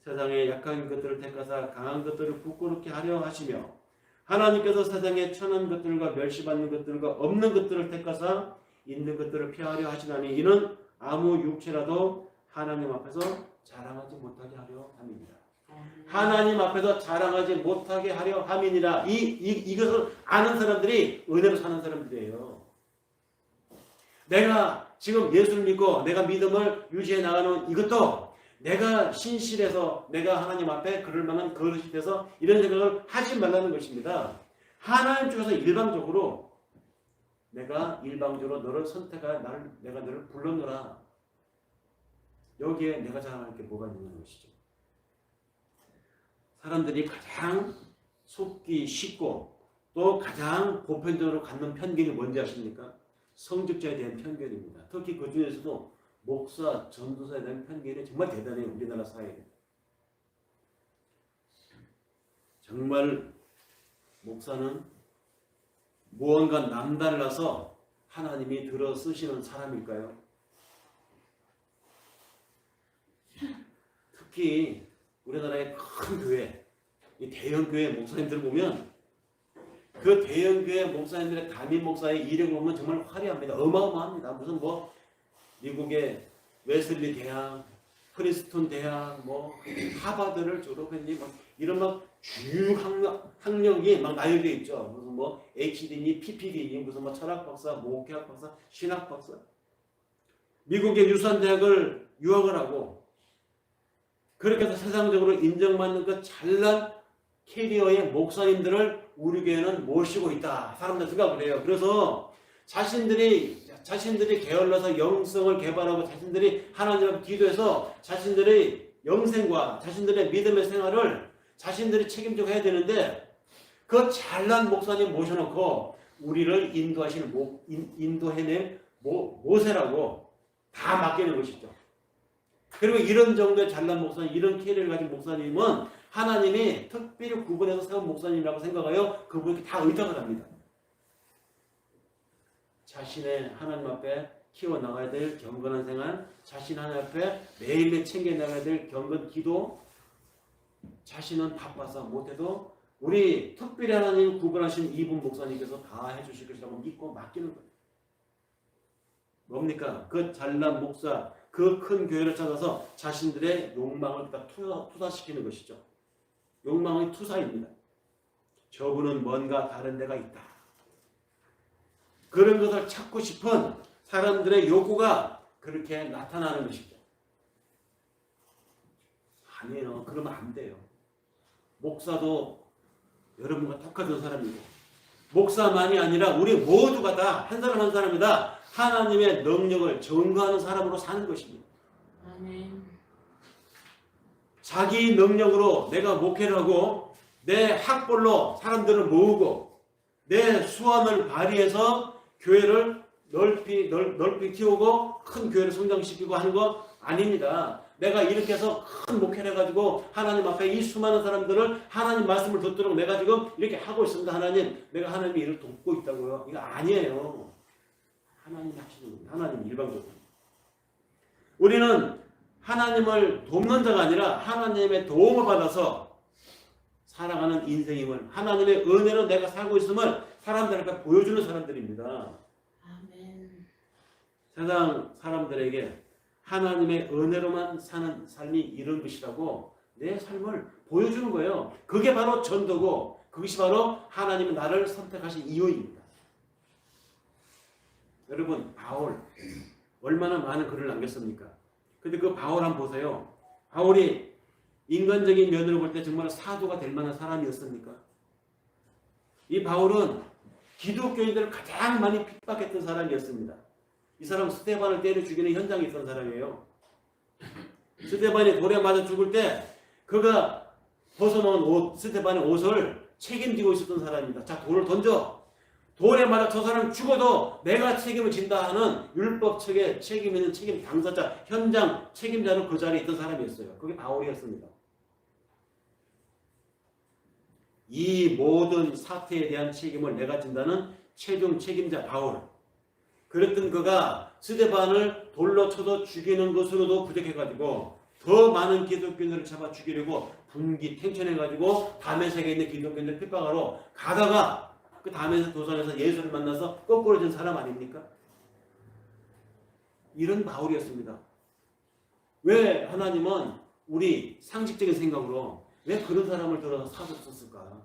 세상에 약한 것들을 택하사 강한 것들을 부끄럽게 하려 하시며 하나님께서 세상에 천한 것들과 멸시받는 것들과 없는 것들을 택하사 있는 것들을 피하려 하시나니 이는 아무 육체라도 하나님 앞에서 자랑하지 못하게 하려 함이니라. 하나님 앞에서 자랑하지 못하게 하려 함이니라. 이것을 아는 사람들이 은혜로 사는 사람들이에요. 내가 지금 예수를 믿고 내가 믿음을 유지해 나가는 이것도 내가 신실해서 내가 하나님 앞에 그럴 만한 그릇이 돼서 이런 생각을 하지 말라는 것입니다. 하나님 쪽에서 일방적으로 내가 일방적으로 너를 선택하여 내가 너를 불렀노라. 여기에 내가 자랑할 게 뭐가 있는 것이죠. 사람들이 가장 속기 쉽고 또 가장 보편적으로 갖는 편견이 뭔지 아십니까? 성직자에 대한 편견입니다. 특히 그 중에서도 목사, 전도사에 대한 편견이 정말 대단해요. 우리나라 사회에. 정말 목사는 무언가 남달라서 하나님이 들어 쓰시는 사람일까요? 특히 우리나라의 큰 교회, 이 대형 교회 목사님들 보면 그 대형 교회 목사님들의 담임 목사의 이력을 보면 정말 화려합니다. 어마어마합니다. 무슨 미국의 웨슬리 대학, 프린스턴 대학, 하버드를 졸업했니, 이런 주요 학력이 나열되어 있죠. 무슨 HD니, PPD니, 무슨 철학 박사, 목회학 박사, 신학 박사. 미국의 유수한 대학을 유학을 하고 그렇게 해서 세상적으로 인정받는 그 잘난 캐리어의 목사님들을 우리 교회는 모시고 있다. 사람들 생각을 해요. 그래서 자신들이 게을러서 영성을 개발하고 자신들이 하나님 앞에 기도해서 자신들의 영생과 자신들의 믿음의 생활을 자신들이 책임지고 해야 되는데 그 잘난 목사님 모셔놓고 우리를 인도해낼 모세라고 다 맡기는 것이죠. 그리고 이런 정도의 잘난 목사님, 이런 캐리어를 가진 목사님은 하나님이 특별히 구분해서 세운 목사님이라고 생각하여 그분께 다 의탁을 합니다. 자신의 하나님 앞에 키워나가야 될 경건한 생활, 자신 하나님 앞에 매일매일 챙겨나가야 될 경건 기도, 자신은 바빠서 못해도 우리 특별히 하나님 구분하신 이분 목사님께서 다 해주실 것이라고 믿고 맡기는 거예요. 뭡니까? 그 잘난 목사, 그 큰 교회를 찾아서 자신들의 욕망을 다 투사시키는 것이죠. 욕망의 투사입니다. 저분은 뭔가 다른 데가 있다. 그런 것을 찾고 싶은 사람들의 욕구가 그렇게 나타나는 것이죠. 아니에요. 그러면 안 돼요. 목사도 여러분과 똑같은 사람이고, 목사만이 아니라 우리 모두가 다 한 사람 한 사람이 다 하나님의 능력을 증거하는 사람으로 사는 것입니다. 아멘. 자기 능력으로 내가 목회를 하고 내 학벌로 사람들을 모으고 내 수완을 발휘해서 교회를 넓히 키우고 큰 교회를 성장시키고 하는 거 아닙니다. 내가 이렇게 해서 큰 목회를 해가지고 하나님 앞에 이 수많은 사람들을 하나님 말씀을 듣도록 내가 지금 이렇게 하고 있습니다. 하나님, 내가 하나님의 일을 돕고 있다고요. 이거 아니에요. 하나님이 하시는 겁니다. 하나님 일방적으로. 우리는 하나님을 돕는 자가 아니라 하나님의 도움을 받아서 살아가는 인생임을, 하나님의 은혜로 내가 살고 있음을 사람들에게 보여주는 사람들입니다. 아멘. 세상 사람들에게 하나님의 은혜로만 사는 삶이 이런 것이라고 내 삶을 보여주는 거예요. 그게 바로 전도고 그것이 바로 하나님은 나를 선택하신 이유입니다. 여러분, 바울 얼마나 많은 글을 남겼습니까? 근데 그 바울 한번 보세요. 바울이 인간적인 면으로 볼 때 정말 사도가 될 만한 사람이었습니까? 이 바울은 기독교인들을 가장 많이 핍박했던 사람이었습니다. 이 사람은 스데반을 때려 죽이는 현장에 있던 사람이에요. 스데반이 돌에 맞아 죽을 때 그가 벗어놓은 옷, 스데반의 옷을 책임지고 있었던 사람입니다. 자, 돌을 던져. 돌에 맞아 저 사람 죽어도 내가 책임을 진다 하는 율법 측에 책임 있는 책임 당사자, 현장 책임자로 그 자리에 있던 사람이었어요. 그게 바울이었습니다. 이 모든 사태에 대한 책임을 내가 진다는 최종 책임자 바울. 그랬던 그가 스데반을 돌로 쳐서 죽이는 것으로도 부족해가지고 더 많은 기독교인들을 잡아 죽이려고 분기탱천해가지고 다메섹에 있는 기독교인들 핍박하러 가다가 그 다메섹 도상에서 예수를 만나서 거꾸로진 사람 아닙니까? 이런 바울이었습니다. 왜 하나님은 우리 상식적인 생각으로 왜 그런 사람을 들어서 사도로 썼을까?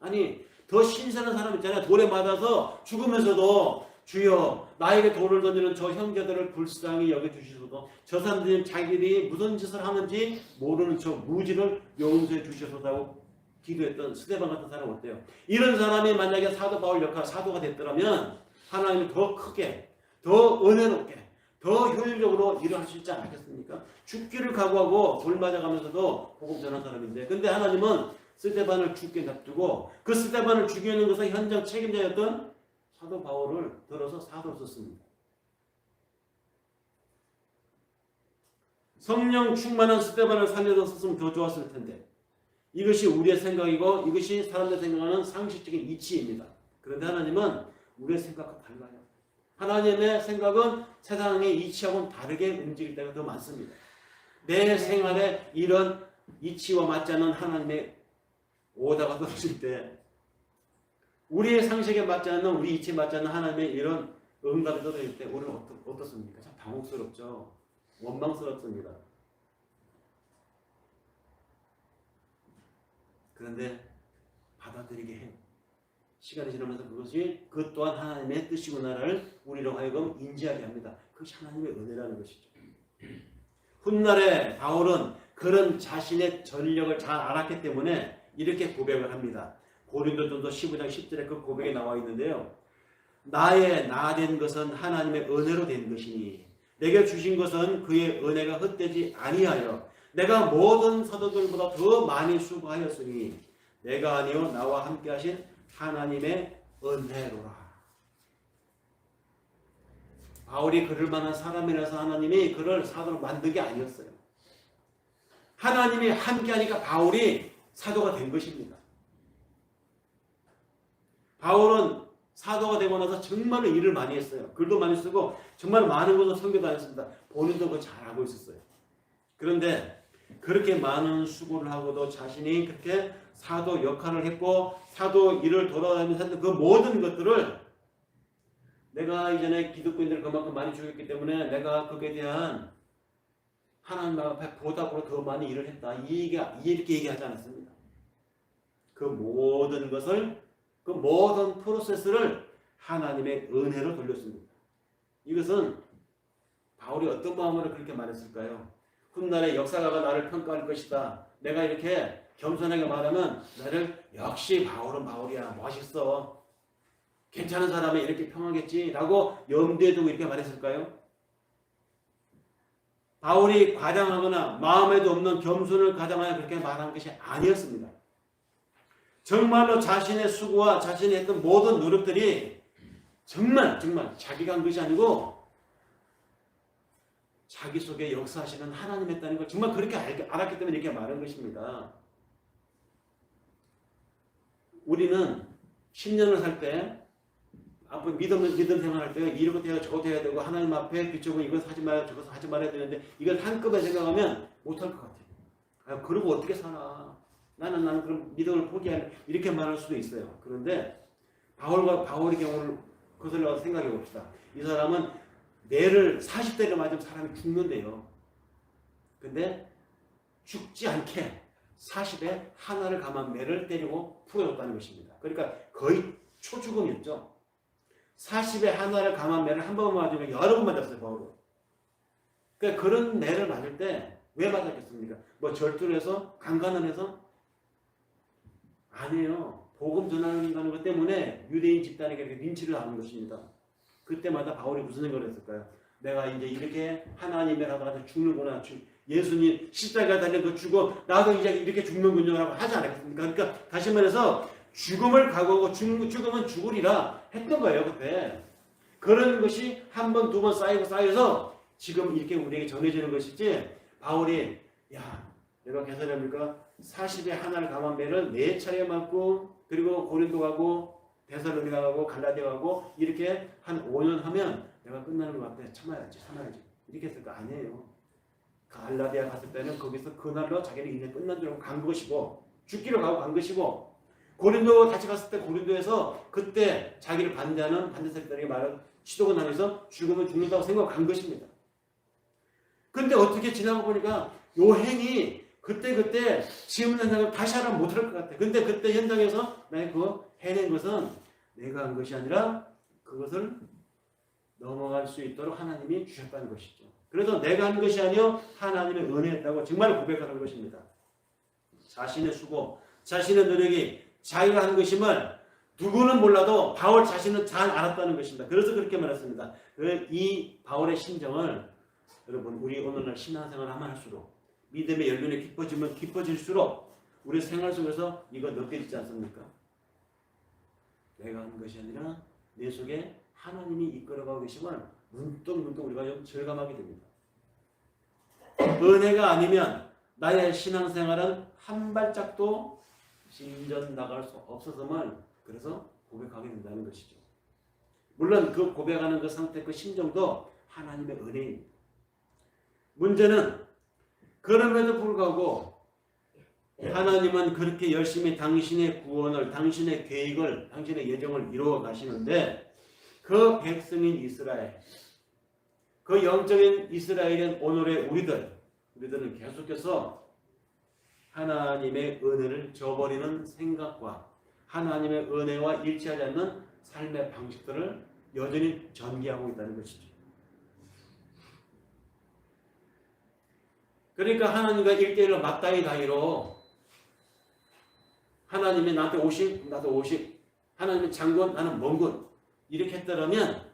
아니, 더 신선한 사람 있잖아요. 돌에 맞아서 죽으면서도 주여 나에게 돌을 던지는 저 형제들을 불쌍히 여겨주시소서, 저 사람들이 자기들이 무슨 짓을 하는지 모르는 저 무지를 용서해 주시소서라고 기도했던 스데반 같은 사람 어때요? 이런 사람이 만약에 사도 바울 역할 사도가 됐더라면 하나님이 더 크게, 더 은혜롭게, 더 효율적으로 일을 할 수 있지 않겠습니까? 죽기를 각오하고 돌 맞아가면서도 복음 전한 사람인데, 근데 하나님은 스데반을 죽게 놔두고 그 스데반을 죽이는 것은 현장 책임자였던 사도 바울을 들어서 사도로 썼습니다. 성령 충만한 스데반을 살려서 썼으면 더 좋았을 텐데, 이것이 우리의 생각이고 이것이 사람들이 생각하는 상식적인 이치입니다. 그런데 하나님은 우리의 생각과 달라요. 하나님의 생각은 세상의 이치하고는 다르게 움직일 때가 더 많습니다. 내 생활에 이런 이치와 맞지 않는 하나님의 오다가 떨어질 때, 우리의 상식에 맞지 않는, 우리 이치에 맞지 않는 하나님의 이런 응답이 떨어질 때 우리는 어떻습니까? 참 당혹스럽죠. 원망스럽습니다. 그런데 받아들이게 해요. 시간이 지나면서 그 또한 하나님의 뜻이구나를 우리로 하여금 인지하게 합니다. 그것이 하나님의 은혜라는 것이죠. 훗날에 바울은 그런 자신의 전력을 잘 알았기 때문에 이렇게 고백을 합니다. 고린도전서 15장 10절에 그 고백이 나와 있는데요. 나의 나된 것은 하나님의 은혜로 된 것이니 내게 주신 것은 그의 은혜가 헛되지 아니하여 내가 모든 사도들보다 더 많이 수고하였으니 내가 아니요 나와 함께 하신 하나님의 은혜로라. 바울이 그럴 만한 사람이라서 하나님이 그를 사도로 만든 게 아니었어요. 하나님이 함께 하니까 바울이 사도가 된 것입니다. 바울은 사도가 되고 나서 정말로 일을 많이 했어요. 글도 많이 쓰고 정말 많은 곳을 선교도 했습니다. 본인도 그거 잘 알고 있었어요. 그런데 그렇게 많은 수고를 하고도 자신이 그렇게 사도 역할을 했고 사도 일을 돌아다니면서 했던 그 모든 것들을 내가 이전에 기독교인들을 그만큼 많이 죽였기 때문에 내가 거기에 대한 하나님 앞에 보답으로 더 많이 일을 했다. 이렇게 얘기하지 않았습니다. 그 모든 것을, 그 모든 프로세스를 하나님의 은혜로 돌렸습니다. 이것은 바울이 어떤 마음으로 그렇게 말했을까요? 훗날에 역사가가 나를 평가할 것이다. 내가 이렇게 겸손하게 말하면 나를 역시 바울은 바울이야. 멋있어. 괜찮은 사람이 이렇게 평하겠지. 라고 염두에 두고 이렇게 말했을까요? 바울이 과장하거나 마음에도 없는 겸손을 가장하여 그렇게 말한 것이 아니었습니다. 정말로 자신의 수고와 자신이 했던 모든 노력들이 정말 자기가 한 것이 아니고 자기 속에 역사하시는 하나님 했다는 걸 정말 그렇게 알았기 때문에 이렇게 말한 것입니다. 우리는 10년을 살 때 앞으로 믿음 생활할 때 이것도 해야 저것도 해야 되고 하나님 앞에 비춰보면 이것 하지 말아야 저것 하지 말아야 되는데 이걸 한꺼번에 생각하면 못할 것 같아요. 아, 그러고 어떻게 살아? 나는 그럼 믿음을 포기할 이렇게 말할 수도 있어요. 그런데 바울의 경우를 거슬러 생각해 봅시다. 이 사람은 매를 40대를 맞으면 사람이 죽는데요. 근데 죽지 않게 40에 하나를 감한 매를 때리고 풀어줬다는 것입니다. 그러니까 거의 초죽음이었죠. 40에 하나를 감한 매를 한 번 맞으면 여러 번 맞았어요, 바울은. 그러니까 그런 매를 맞을 때 왜 맞았겠습니까? 뭐 절투를 해서? 강간을 해서? 아니에요. 복음 전하는 것 때문에 유대인 집단에게 린치를 하는 것입니다. 그때마다 바울이 무슨 생각을 했을까요? 내가 이제 이렇게 하나님의 하다가 죽는구나. 예수님 십자가 달려 그 죽어 나도 이제 이렇게 죽는군요 라고 하지 않았습니까? 그러니까 다시 말해서 죽음을 각오하고 죽음은 죽으리라 했던 거예요. 그때. 그런 것이 한 번, 두 번 쌓여서 지금 이렇게 우리에게 전해지는 것이지 바울이 야 내가 계산해보니까 40에 하나를 감한 매를 4차례 맞고 그리고 고린도 가고 데살로니가 가고 갈라디아 가고 이렇게 한 5년 하면 내가 끝나는 것 같아. 참아야지 이렇게 했을 거 아니에요. 갈라디아 갔을 때는 거기서 그날로 자기는 인생 끝난 줄 알고 간 것이고 죽기로 가고 간 것이고 고린도 같이 갔을 때 고린도에서 그때 자기를 반대하는 반대세력들에게 말한 시도가 나면서 죽으면 죽는다고 생각하고 간 것입니다. 근데 어떻게 지나고 보니까 요 행이 그때 지금 현장을 다시 하라면 못할 것 같아. 근데 그때 현장에서 내가 그거 해낸 것은 내가 한 것이 아니라 그것을 넘어갈 수 있도록 하나님이 주셨다는 것이죠. 그래서 내가 한 것이 아니요 하나님의 은혜였다고 정말 고백하는 것입니다. 자신의 수고, 자신의 노력이 자기가 한 것임을 누구는 몰라도 바울 자신은 잘 알았다는 것입니다. 그래서 그렇게 말했습니다. 이 바울의 심정을 여러분 우리 오늘날 신앙생활을 하면 할수록 믿음의 열륜이 깊어지면 깊어질수록 우리 생활 속에서 이거 느껴지지 않습니까? 내가 한 것이 아니라 내 속에 하나님이 이끌어가고 계심을 문득 우리가 좀 절감하게 됩니다. 은혜가 아니면 나의 신앙생활은 한 발짝도 진전 나갈 수 없었음을 그래서 고백하게 된다는 것이죠. 물론 그 고백하는 그 상태, 그 심정도 하나님의 은혜입니다. 문제는 그럼에도 불구하고 하나님은 그렇게 열심히 당신의 구원을, 당신의 계획을, 당신의 예정을 이루어 가시는데 그 백성인 이스라엘, 그 영적인 이스라엘인 오늘의 우리들은 계속해서 하나님의 은혜를 저버리는 생각과 하나님의 은혜와 일치하지 않는 삶의 방식들을 여전히 전개하고 있다는 것이죠. 그러니까 하나님과 1대1로 맞다이 다이로 하나님이 나한테 50, 나도 50, 하나님이 장군, 나는 멍군 이렇게 했더라면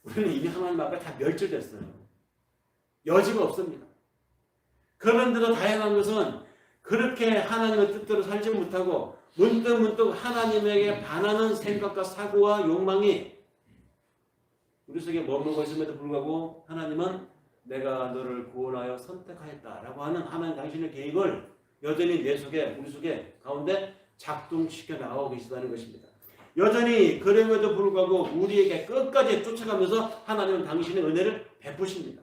우리는 이미 하나님 앞에 다 멸절됐어요. 여지가 없습니다. 그런데도 다양한 것은 그렇게 하나님의 뜻대로 살지 못하고 문득 하나님에게 반하는 생각과 사고와 욕망이 우리 속에 머물고 있음에도 불구하고 하나님은 내가 너를 구원하여 선택하였다라고 하는 하나님 당신의 계획을 여전히 내 속에 우리 속에 가운데 작동시켜 나가고 계시다는 것입니다. 여전히 그럼에도 불구하고 우리에게 끝까지 쫓아가면서 하나님은 당신의 은혜를 베푸십니다.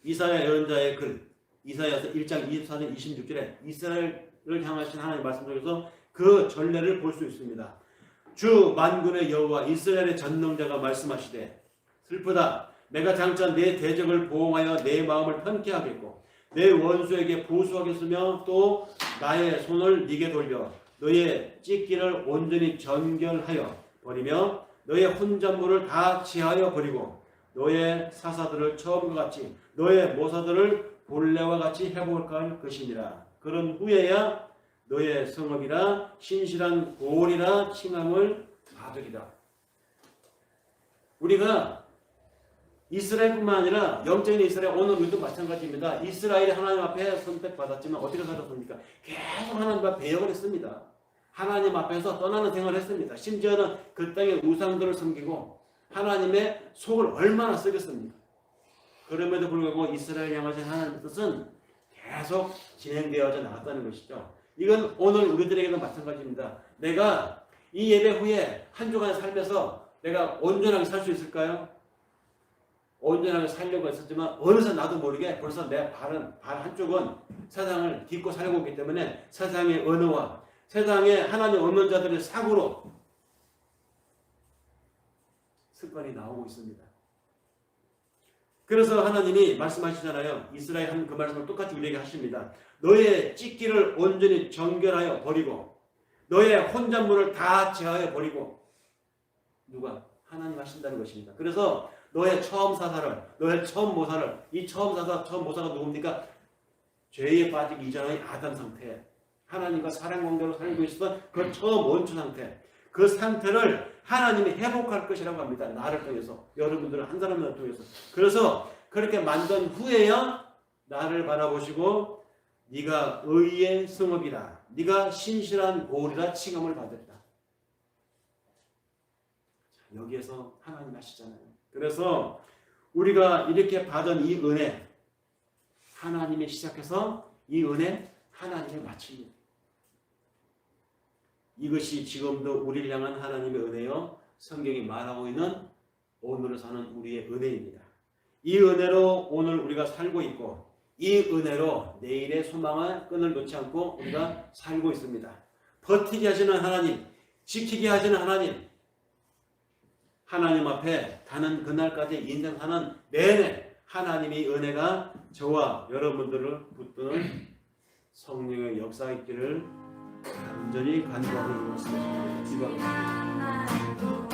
이사야 예언자의 글, 이사야서 1장 24절 26절에 이스라엘을 향하신 하나님의 말씀 속에서 그 전례를 볼 수 있습니다. 주 만군의 여호와 이스라엘의 전능자가 말씀하시되 슬프다. 내가 장차 내 대적을 보응하여 내 마음을 편케 하겠고 내 원수에게 보수하겠으며 또 나의 손을 네게 돌려 너의 찢기를 온전히 전결하여 버리며 너의 혼잣물을 다 제하여 버리고 너의 사사들을 처음과 같이 너의 모사들을 본래와 같이 해볼 것이니라. 그런 후에야 너의 성읍이라 신실한 고을이라 칭함을 받으리라. 우리가 이스라엘뿐만 아니라 영적인 이스라엘, 오늘 우리도 마찬가지입니다. 이스라엘이 하나님 앞에 선택받았지만 어떻게 살았습니까? 계속 하나님 앞에 배역을 했습니다. 하나님 앞에서 떠나는 생활을 했습니다. 심지어는 그 땅의 우상들을 섬기고 하나님의 속을 얼마나 썩였습니까? 그럼에도 불구하고 이스라엘 향하신 하나님의 뜻은 계속 진행되어져 나갔다는 것이죠. 이건 오늘 우리들에게도 마찬가지입니다. 내가 이 예배 후에 한 주간의 삶에서 내가 온전하게 살 수 있을까요? 온전하게 살려고 했었지만 어느새 나도 모르게 벌써 내 발 한쪽은 세상을 딛고 살고 있기 때문에 세상의 언어와 세상의 하나님 없는 자들의 사고로 습관이 나오고 있습니다. 그래서 하나님이 말씀하시잖아요. 이스라엘 한 그 말씀을 똑같이 우리에게 하십니다. 너의 찢기를 온전히 정결하여 버리고 너의 혼잣물을 다 제하여 버리고. 누가? 하나님 하신다는 것입니다. 그래서 너의 처음 사사를, 너의 처음 모사를, 이 처음 사사, 처음 모사가 누굽니까? 죄에 빠지기 이전의 아담 상태, 하나님과 사랑 관계로 살고 있었던 그 처음 원초 상태, 그 상태를 하나님이 회복할 것이라고 합니다. 나를 통해서, 여러분들을 한 사람을 통해서. 그래서 그렇게 만든 후에야 나를 바라보시고 네가 의의 성읍이라, 네가 신실한 고을이라 칭함을 받았다. 여기에서 하나님 하시잖아요. 그래서 우리가 이렇게 받은 이 은혜, 하나님이 시작해서 이 은혜 하나님이 마칩니다. 이것이 지금도 우리를 향한 하나님의 은혜요, 성경이 말하고 있는 오늘을 사는 우리의 은혜입니다. 이 은혜로 오늘 우리가 살고 있고 이 은혜로 내일의 소망을 끈을 놓지 않고 우리가 살고 있습니다. 버티게 하시는 하나님, 지키게 하시는 하나님, 하나님 앞에 가는 그날까지 인생 사는 내내 하나님의 은혜가 저와 여러분들을 붙드는 성령의 역사 있기를 간절히 간구하고 있습니다. 기도합니다.